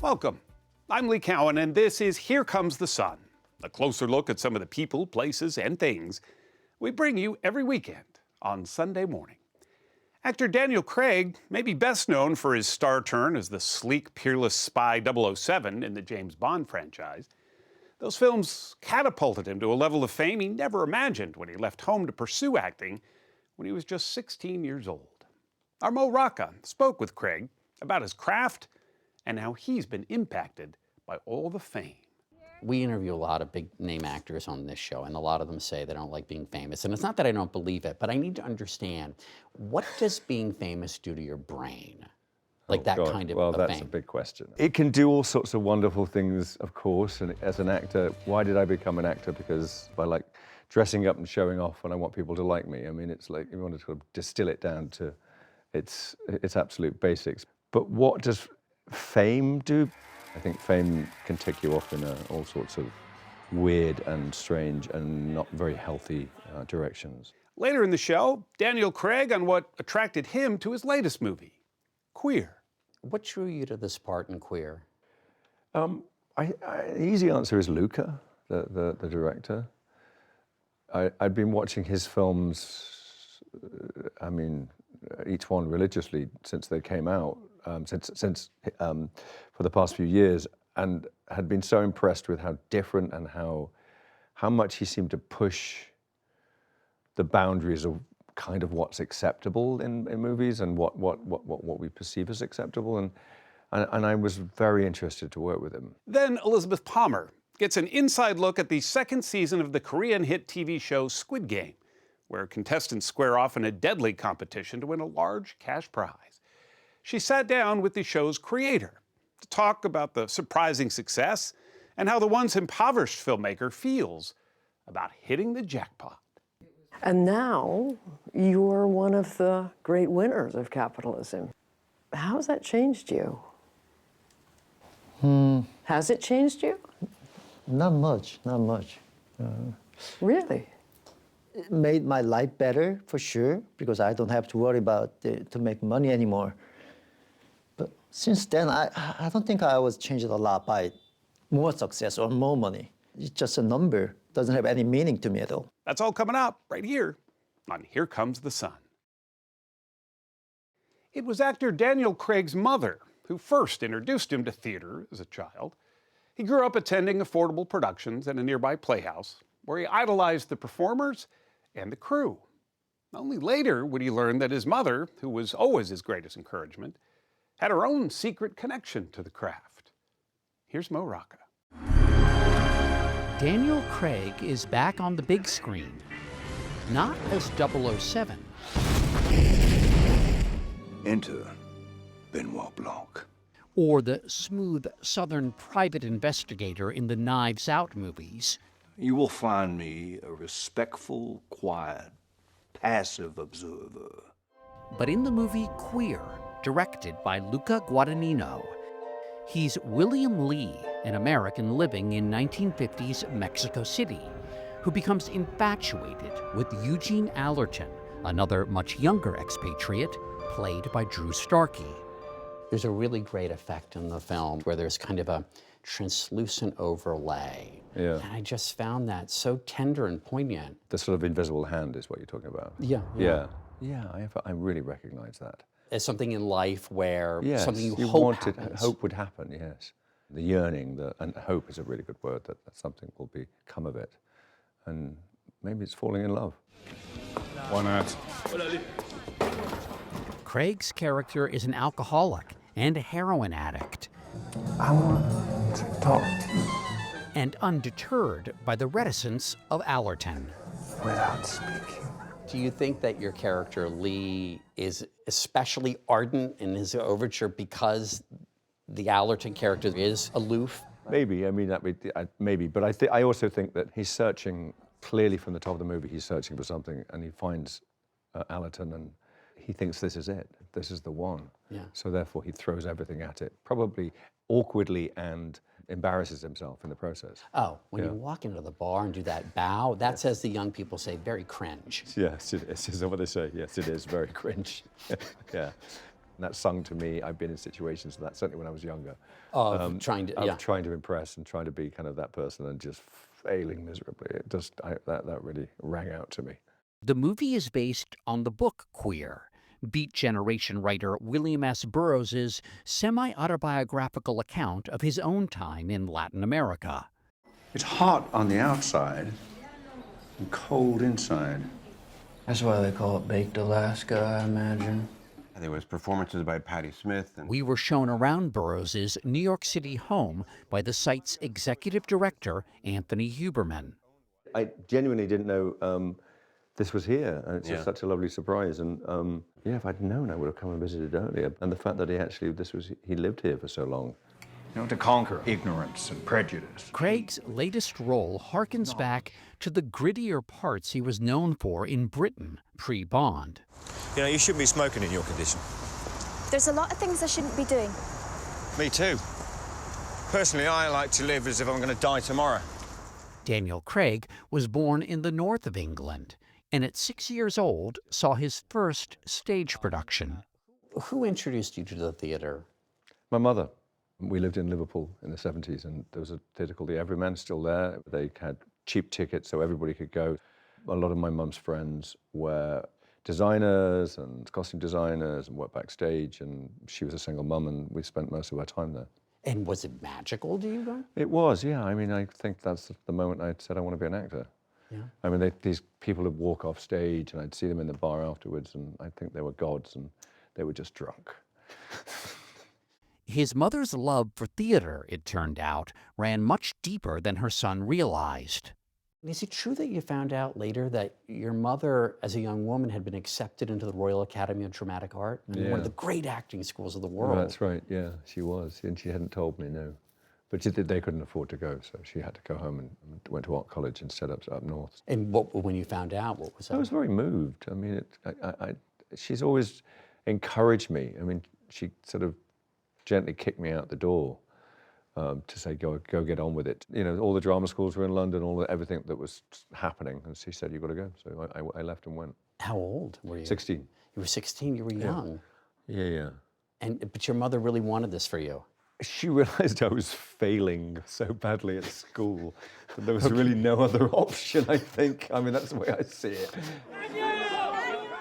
Welcome. I'm Lee Cowan, and this is Here Comes the Sun, a closer look at some of the people, places, and things we bring you every weekend on Sunday morning. Actor Daniel Craig may be best known for his star turn as the sleek, peerless spy 007 in the James Bond franchise. Those films catapulted him to a level of fame he never imagined when he left home to pursue acting when he was just 16 years old. Our Mo Rocca spoke with Craig about his craft and how he's been impacted by all the fame. We interview a lot of big-name actors on this show, and a lot of them say they don't like being famous. And it's not that I don't believe it, but I need to understand, what does being famous do to your brain? Like kind of fame. Well, that's a big question. It can do all sorts of wonderful things, of course, and as an actor, why did I become an actor? Because I like dressing up and showing off, and I want people to like me. I mean, it's like, if you want to sort of distill it down to its absolute basics. But what does fame do? I think fame can take you off in all sorts of weird and strange and not very healthy directions. Later in the show, Daniel Craig on what attracted him to his latest movie, Queer. What drew you to this part in Queer? The easy answer is Luca, the director. I'd been watching his films, each one religiously since they came out, for the past few years, and had been so impressed with how different and how much he seemed to push the boundaries of kind of what's acceptable in movies and what we perceive as acceptable, and I was very interested to work with him. Then Elizabeth Palmer gets an inside look at the second season of the Korean hit TV show Squid Game, where contestants square off in a deadly competition to win a large cash prize. She sat down with the show's creator to talk about the surprising success and how the once impoverished filmmaker feels about hitting the jackpot. And now you're one of the great winners of capitalism. How has that changed you? Has it changed you? Not much. Really? It made my life better, for sure, because I don't have to worry about to make money anymore. But since then, I don't think I was changed a lot by more success or more money. It's just a number. Doesn't have any meaning to me at all. That's all coming up right here on Here Comes the Sun. It was actor Daniel Craig's mother who first introduced him to theater as a child. He grew up attending affordable productions at a nearby playhouse where he idolized the performers and the crew. Only later would he learn that his mother, who was always his greatest encouragement, had her own secret connection to the craft. Here's Mo Rocca. Daniel Craig is back on the big screen, not as 007. Enter Benoit Blanc. Or the smooth Southern private investigator in the Knives Out movies. You will find me a respectful, quiet, passive observer. But in the movie Queer, directed by Luca Guadagnino, he's William Lee, an American living in 1950s Mexico City, who becomes infatuated with Eugene Allerton, another much younger expatriate, played by Drew Starkey. There's a really great effect in the film where there's kind of a translucent overlay. Yeah. And I just found that so tender and poignant. The sort of invisible hand is what you're talking about. Yeah. I really recognize that. As something in life where Yes, something you hope would happen, yes. The yearning, and hope is a really good word, that something will come of it. And maybe it's falling in love. Why not? Craig's character is an alcoholic and a heroin addict. I want to talk to you And undeterred by the reticence of Allerton. without speaking. Do you think that your character, Lee, is especially ardent in his overture because the Allerton character is aloof? Maybe, maybe, but I also think that he's searching, clearly from the top of the movie, he's searching for something, and he finds Allerton, and he thinks this is it, this is the one. Yeah. So therefore he throws everything at it, probably awkwardly, and embarrasses himself in the process. Oh, when you walk into the bar and do that bow, that's, as the young people say, very cringe. Yes, it is. Is that what they say? Yes, it is very cringe. Yeah. And that's sung to me. I've been in situations of that, certainly when I was younger. Of trying to, yeah. Of trying to impress and trying to be kind of that person and just failing miserably. It just, that really rang out to me. The movie is based on the book Queer, Beat Generation writer William S. Burroughs' semi-autobiographical account of his own time in Latin America. It's hot on the outside and cold inside. That's why they call it Baked Alaska, I imagine. There was performances by Patti Smith. And We were shown around Burroughs' New York City home by the site's executive director, Anthony Huberman. I genuinely didn't know this was here, and it's just Yeah. such a lovely surprise. And yeah, if I'd known, I would have come and visited earlier. And the fact that he lived here for so long. You know, to conquer ignorance and prejudice. Craig's latest role harkens back to the grittier parts he was known for in Britain pre-Bond. You know, you shouldn't be smoking in your condition. There's a lot of things I shouldn't be doing. Me too. Personally, I like to live as if I'm going to die tomorrow. Daniel Craig was born in the north of England, and at 6 years old saw his first stage production. Who introduced you to the theater? My mother. We lived in Liverpool in the 70s, and there was a theatre called the Everyman still there. They had cheap tickets so everybody could go. A lot of my mum's friends were designers and costume designers and worked backstage, and she was a single mum, and we spent most of our time there. And was it magical to you guys? It was, yeah. I mean, I think that's the moment I said I want to be an actor. Yeah. I mean, these people would walk off stage, and I'd see them in the bar afterwards, and I think they were gods, and they were just drunk. His mother's love for theater, it turned out, ran much deeper than her son realized. Is it true that you found out later that your mother, as a young woman, had been accepted into the Royal Academy of Dramatic Art? I mean, one of the great acting schools of the world. Well, that's right, yeah, she was. And she hadn't told me, no. But they couldn't afford to go, so she had to go home and went to art college instead up north. And when you found out, what was that? I was very moved. I mean, she's always encouraged me. I mean, she sort of gently kicked me out the door to say, go get on with it. You know, all the drama schools were in London, everything that was happening, and she said, you've got to go. So I left and went. How old were you? 16. You were 16, you were young. Yeah. But your mother really wanted this for you. She realized I was failing so badly at school that there was really no other option, I think. I mean, that's the way I see it.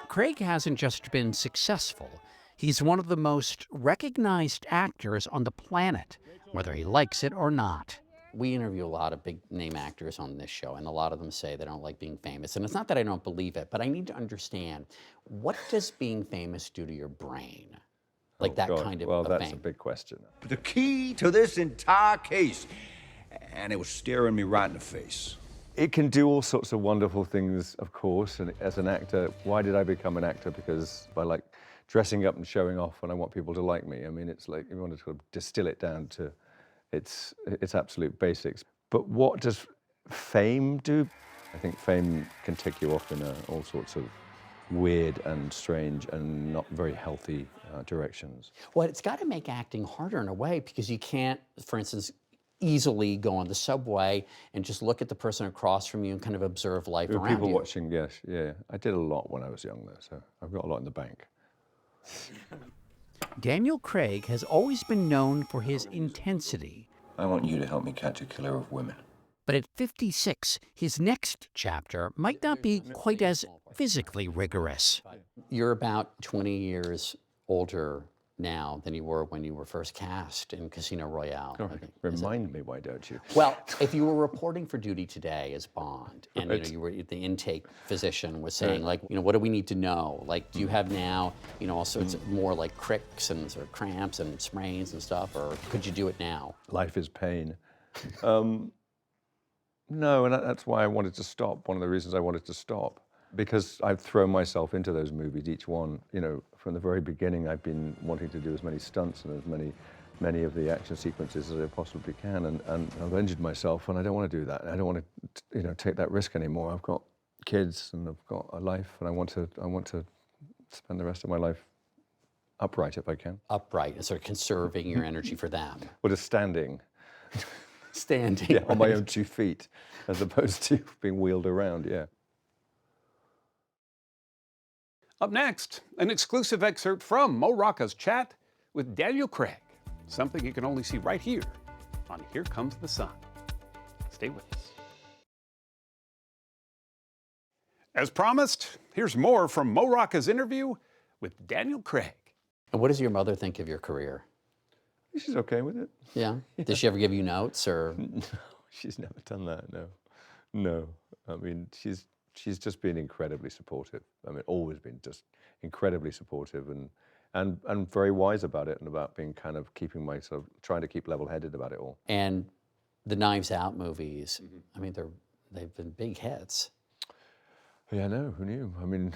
Craig hasn't just been successful. He's one of the most recognized actors on the planet, whether he likes it or not. We interview a lot of big-name actors on this show, and a lot of them say they don't like being famous. And it's not that I don't believe it, but I need to understand, what does being famous do to your brain? Like that kind of Well, of that's fame. a big question. The key to this entire case, and it was staring me right in the face. It can do all sorts of wonderful things, of course, and as an actor, why did I become an actor? Because I like dressing up and showing off, and I want people to like me. I mean, it's like, you want to sort of distill it down to its absolute basics. But what does fame do? I think fame can take you off in all sorts of weird and strange and not very healthy directions. Well, it's got to make acting harder in a way, because you can't, for instance, easily go on the subway and just look at the person across from you and kind of observe life There were around people you. watching, yes, yeah. I did a lot when I was young, though, so I've got a lot in the bank. Daniel Craig has always been known for his intensity. I want you to help me catch a killer of women. But at 56, his next chapter might not be quite as physically rigorous. You're about 20 years older now than you were when you were first cast in Casino Royale. I think. Remind me, why don't you? Well, if you were reporting for duty today as Bond, and you were the intake physician was saying, like, what do we need to know? Like, do you have now, all sorts of more like cricks and sort of cramps and sprains and stuff, or could you do it now? Life is pain. No, and that's why I wanted to stop. One of the reasons I wanted to stop, because I've thrown myself into those movies, each one, from the very beginning. I've been wanting to do as many stunts and as many of the action sequences as I possibly can, and I've injured myself, and I don't want to do that. I don't want to, take that risk anymore. I've got kids, and I've got a life, and I want to spend the rest of my life upright if I can. Upright, and sort of conserving your energy for them. Or just standing. Standing. Yeah, on my own 2 feet, as opposed to being wheeled around, yeah. Up next, an exclusive excerpt from Mo Rocca's chat with Daniel Craig, something you can only see right here on Here Comes the Sun. Stay with us. As promised, here's more from Mo Rocca's interview with Daniel Craig. And what does your mother think of your career? She's okay with it. Yeah? Does she ever give you notes or? No, she's never done that, no. No. I mean, she's just been incredibly supportive. I mean, always been just incredibly supportive and very wise about it and about being kind of trying to keep level-headed about it all. And the Knives Out movies, I mean, they've been big hits. Yeah, I know, who knew? I mean,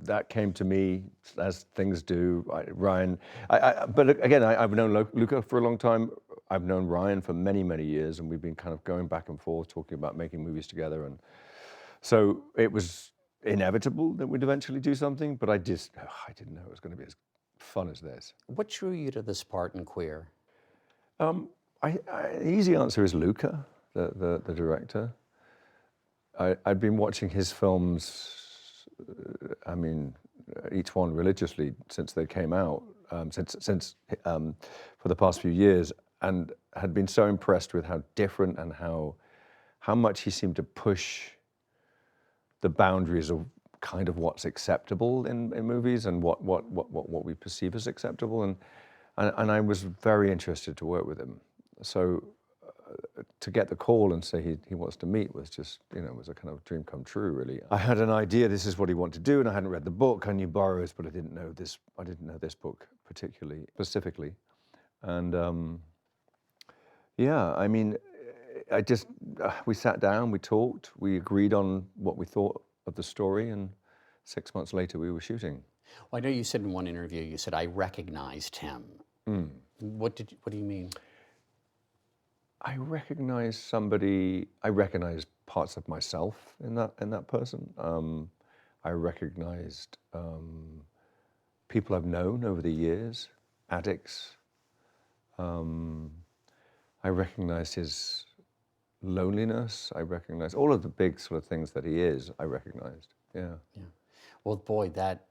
that came to me as things do. Ryan, but again, I've known Luca for a long time. I've known Ryan for many, many years, and we've been kind of going back and forth, talking about making movies together. And so it was inevitable that we'd eventually do something, but I didn't know it was going to be as fun as this. What drew you to this part in Queer? The easy answer is Luca, the director. I'd been watching his films, I mean, each one religiously since they came out, for the past few years, and had been so impressed with how different and how much he seemed to push the boundaries of kind of what's acceptable in movies and what we perceive as acceptable, and I was very interested to work with him. So to get the call and say he wants to meet was just, was a kind of dream come true, really. I had an idea this is what he wanted to do, and I hadn't read the book. I knew Burroughs, but I didn't know this book specifically. And yeah, I mean, we sat down, we talked, we agreed on what we thought of the story, and 6 months later we were shooting. Well, I know you said in one interview, you said, I recognized him. What do you mean? I recognized parts of myself in that person. I recognized people I've known over the years, addicts. I recognized his loneliness. I recognized all of the big sort of things that he is. I recognized. Yeah. Well, boy, that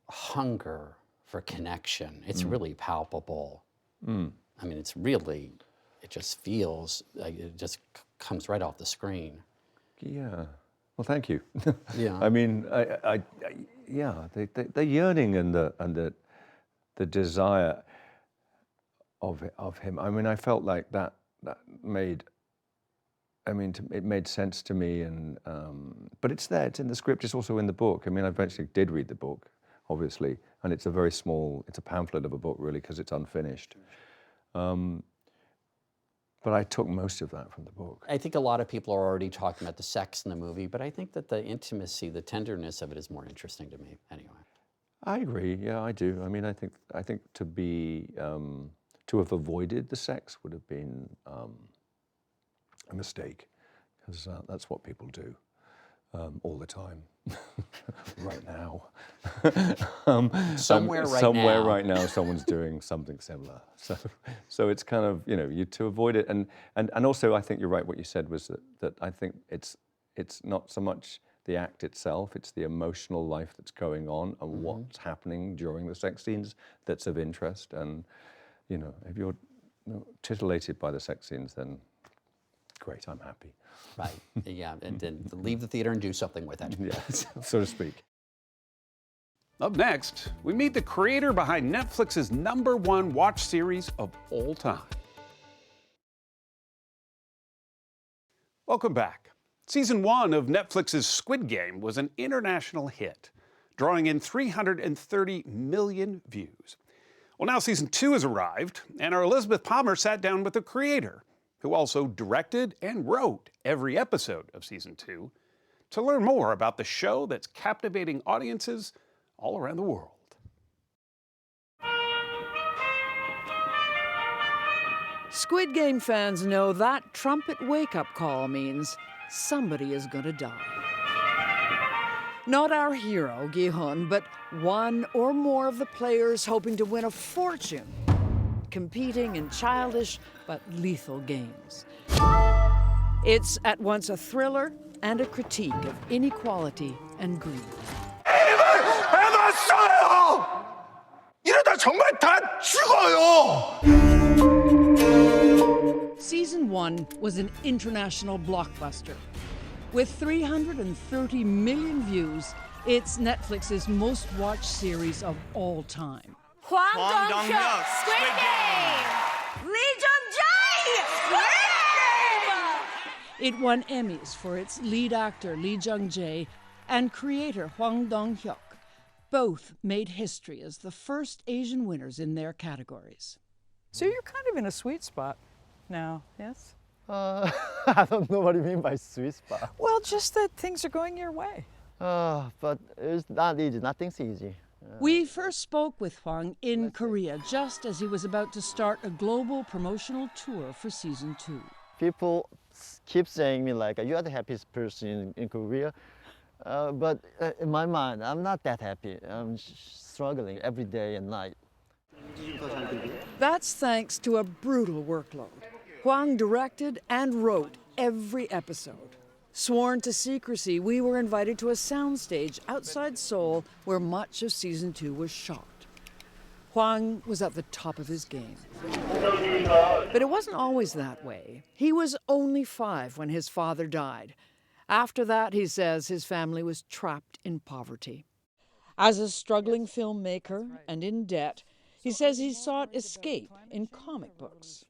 hunger for connection, it's really palpable. I mean, it just feels like it just comes right off the screen. Yeah. Well, thank you. Yeah. I mean, the yearning and the desire of him. I mean, I felt like that made. I mean, it made sense to me, and but it's there. It's in the script. It's also in the book. I mean, I eventually did read the book, obviously, and it's a very small. It's a pamphlet of a book, really, because it's unfinished. But I took most of that from the book. I think a lot of people are already talking about the sex in the movie, but I think that the intimacy, the tenderness of it is more interesting to me, anyway. I agree. Yeah, I do. I mean, I think to have avoided the sex would have been a mistake, because that's what people do all the time, right now. Somewhere right now, someone's doing something similar. So it's kind of, you to avoid it, and also I think you're right. What you said was that I think it's not so much the act itself; it's the emotional life that's going on and what's happening during the sex scenes that's of interest. And if you're titillated by the sex scenes, then great, I'm happy. Right, yeah, and then leave the theater and do something with it. Yes, so to speak. Up next, we meet the creator behind Netflix's #1 watch series of all time. Welcome back. Season 1 of Netflix's Squid Game was an international hit, drawing in 330 million views. Well, now Season 2 has arrived, and our Elizabeth Palmer sat down with the creator, who also directed and wrote every episode of Season 2, to learn more about the show that's captivating audiences all around the world. Squid Game fans know that trumpet wake-up call means somebody is gonna die. Not our hero, Gi-hun, but one or more of the players hoping to win a fortune, competing in childish but lethal games. It's at once a thriller and a critique of inequality and greed. Ava! 죽었어요! 이러다 정말 다 죽어요! Season 1 was an international blockbuster. With 330 million views, it's Netflix's most watched series of all time. Hwang Dong-hyuk, Squid Game! Lee Jung-jae, Squid Game! It won Emmys for its lead actor Lee Jung-jae and creator Hwang Dong-hyuk. Both made history as the first Asian winners in their categories. So you're kind of in a sweet spot now, yes? I don't know what you mean by sweet spot. Well, just that things are going your way. But it's not easy. Nothing's easy. We first spoke with Hwang in Korea just as he was about to start a global promotional tour for season 2. People keep saying me like, you are the happiest person in Korea. But in my mind, I'm not that happy. I'm struggling every day and night. That's thanks to a brutal workload. Hwang directed and wrote every episode. Sworn to secrecy, we were invited to a soundstage outside Seoul where much of season 2 was shot. Hwang was at the top of his game. But it wasn't always that way. He was only 5 when his father died. After that, he says, his family was trapped in poverty. As a struggling filmmaker and in debt, he says he sought escape in comic books.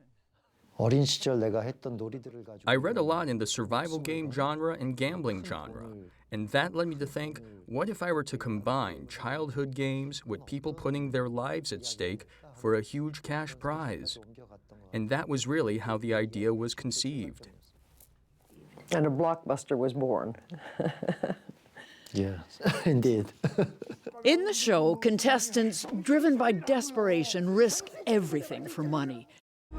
I read a lot in the survival game genre and gambling genre, and that led me to think, what if I were to combine childhood games with people putting their lives at stake for a huge cash prize? And that was really how the idea was conceived. And a blockbuster was born. Yes, indeed. In the show, contestants driven by desperation risk everything for money.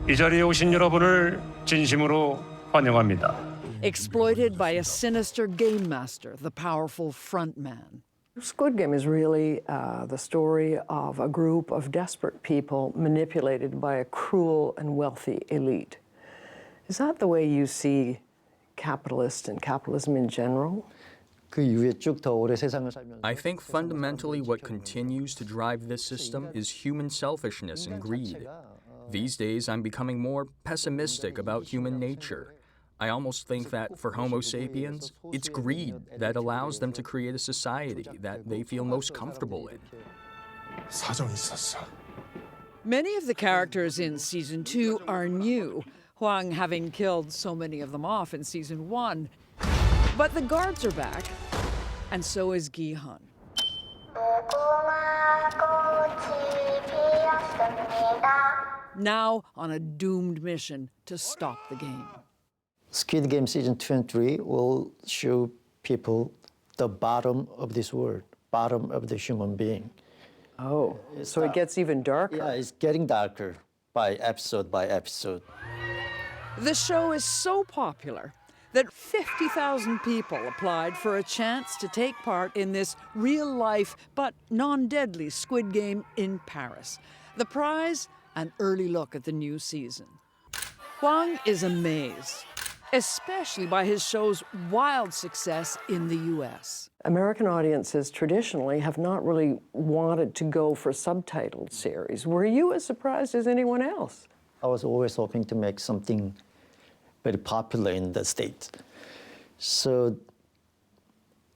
이 자리에 오신 여러분을 진심으로 환영합니다. Exploited by a sinister game master, the powerful front man. Squid Game is really the story of a group of desperate people manipulated by a cruel and wealthy elite. Is that the way you see capitalists and capitalism in general? I think fundamentally what continues to drive this system is human selfishness and greed. These days, I'm becoming more pessimistic about human nature. I almost think that for Homo sapiens, it's greed that allows them to create a society that they feel most comfortable in. 사정이 있었어. Many of the characters in season 2 are new, Hwang having killed so many of them off in season 1. But the guards are back, and so is Gi-hun. Now on a doomed mission to stop the game. Squid Game season 2 and 3 will show people the bottom of this world, bottom of the human being. Oh, so it gets even darker? Yeah, it's getting darker by episode by episode. The show is so popular that 50,000 people applied for a chance to take part in this real-life but non-deadly Squid Game in Paris. The prize, an early look at the new season. Hwang is amazed, especially by his show's wild success in the U.S. American audiences traditionally have not really wanted to go for subtitled series. Were you as surprised as anyone else? I was always hoping to make something very popular in the States. So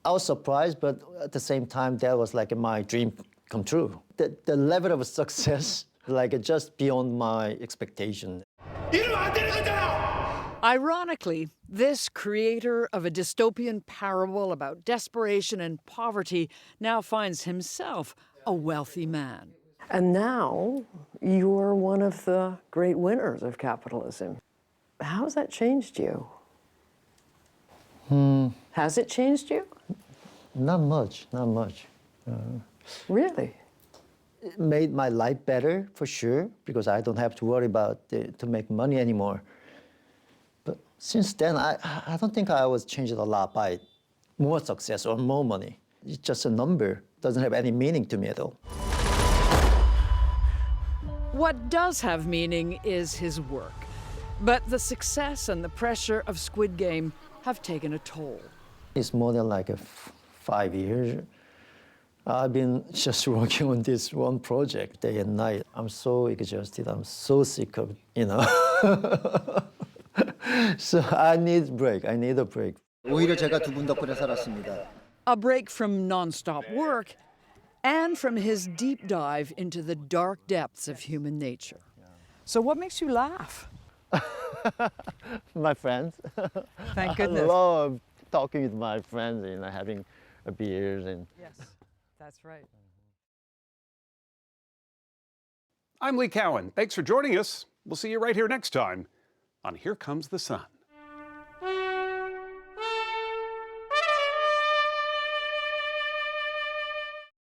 I was surprised, but at the same time, that was like my dream come true. The level of success, like just beyond my expectation. Ironically, this creator of a dystopian parable about desperation and poverty now finds himself a wealthy man. And now you're one of the great winners of capitalism. How's that changed you? Has it changed you? Not much, not much. Really? It made my life better, for sure, because I don't have to worry about to make money anymore. But since then, I don't think I was changed a lot by more success or more money. It's just a number. Doesn't have any meaning to me at all. What does have meaning is his work. But the success and the pressure of Squid Game have taken a toll. It's more than like 5 years. I've been just working on this one project day and night. I'm so exhausted. I'm so sick of, So I need a break. I need a break. 오히려 제가 두 분 덕분에 살았습니다. A break from nonstop work and from his deep dive into the dark depths of human nature. So what makes you laugh? My friends. Thank goodness. I love talking with my friends, having beers and. Yes, that's right. I'm Lee Cowan. Thanks for joining us. We'll see you right here next time on Here Comes the Sun.